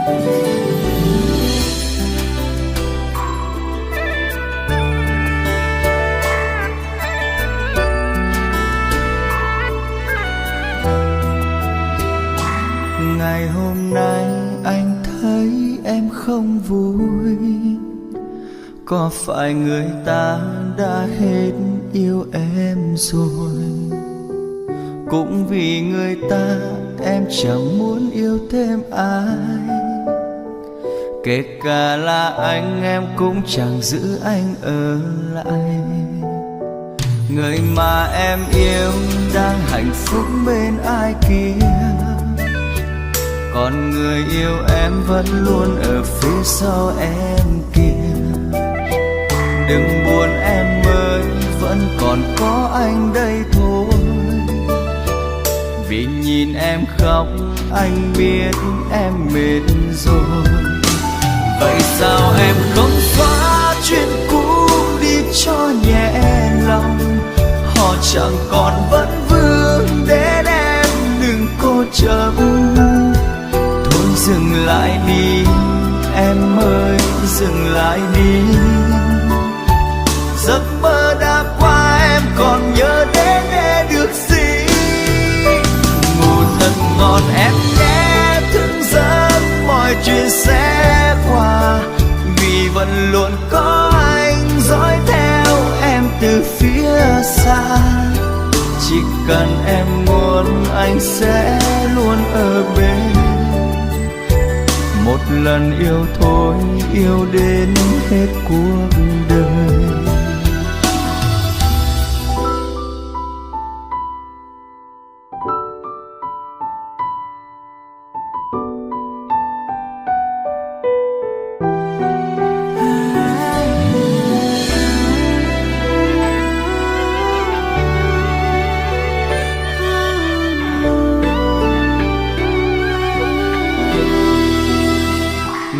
Ngày hôm nay anh thấy em không vui, có phải người ta đã hết yêu em rồi? Cũng vì người ta em chẳng muốn yêu thêm ai, kể cả là anh em cũng chẳng giữ anh ở lại. Người mà em yêu đang hạnh phúc bên ai kia, còn người yêu em vẫn luôn ở phía sau em kia. Đừng buồn em ơi, vẫn còn có anh đây thôi. Vì nhìn em khóc anh biết em mệt rồi. Vậy sao em không xóa chuyện cũ đi cho nhẹ lòng? Họ chẳng còn vẫn vương đến em đừng cố chấp. Thôi dừng lại đi em ơi, dừng lại đi. Giấc mơ đã qua em còn nhớ đến để được gì? Ngủ thật ngon em nhé, thức giấc mọi chuyện sẽ qua. Vì vẫn luôn có anh dõi theo em từ phía xa. Chỉ cần em muốn anh sẽ luôn ở bên. Một lần yêu thôi, yêu đến hết cuộc đời.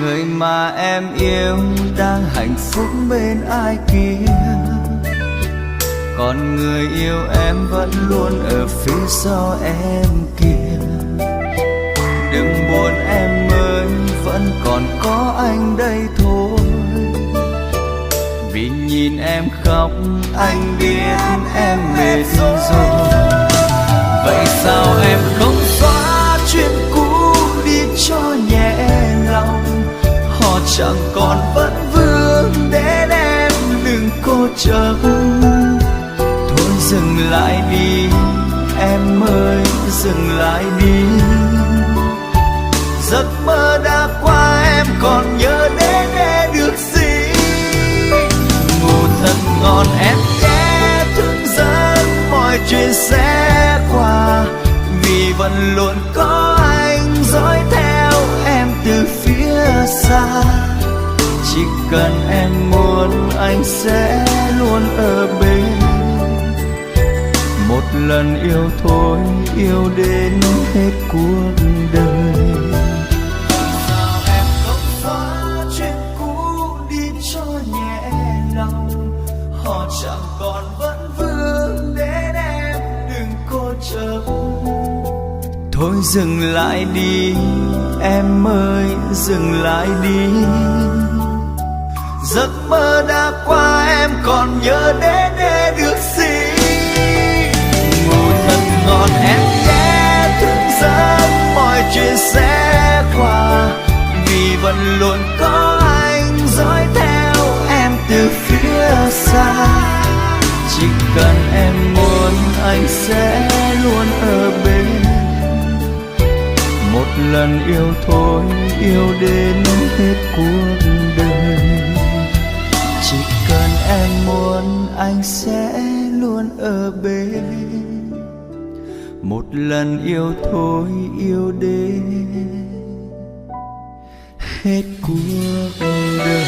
Người mà em yêu đang hạnh phúc bên ai kia, còn người yêu em vẫn luôn ở phía sau em kia. Đừng buồn em ơi, vẫn còn có anh đây thôi. Vì nhìn em khóc anh biết em mệt rồi. Vậy sao em không xóa chuyện cũ đi cho nhẹ lòng? Họ chẳng còn vẫn vương đến em đừng cố chấp. Thôi dừng lại đi em ơi, dừng lại đi. Giấc mơ đã qua em còn nhớ đến để được gì? Ngủ thật ngon em nhé, thức giấc mọi chuyện sẽ qua. Vì vẫn luôn có anh dõi theo em từ phía xa. Chỉ cần em muốn anh sẽ luôn ở bên. Một lần yêu thôi, yêu đến hết cuộc đời. Sao em không xóa chuyện cũ đi cho nhẹ lòng? Họ chẳng còn vẫn vương đến em đừng cố chấp. Thôi dừng lại đi em ơi, dừng lại đi. Giấc mơ đã qua em còn nhớ đến để được gì? Ngủ thật ngon em nhé, thức giấc mọi chuyện sẽ qua. Vì vẫn luôn có anh dõi theo em từ phía xa. Chỉ cần em muốn anh sẽ luôn ở bên. Một lần yêu thôi, yêu đến hết cuộc đời. Chỉ cần em muốn anh sẽ luôn ở bên. Một lần yêu thôi, yêu đến hết cuộc đời.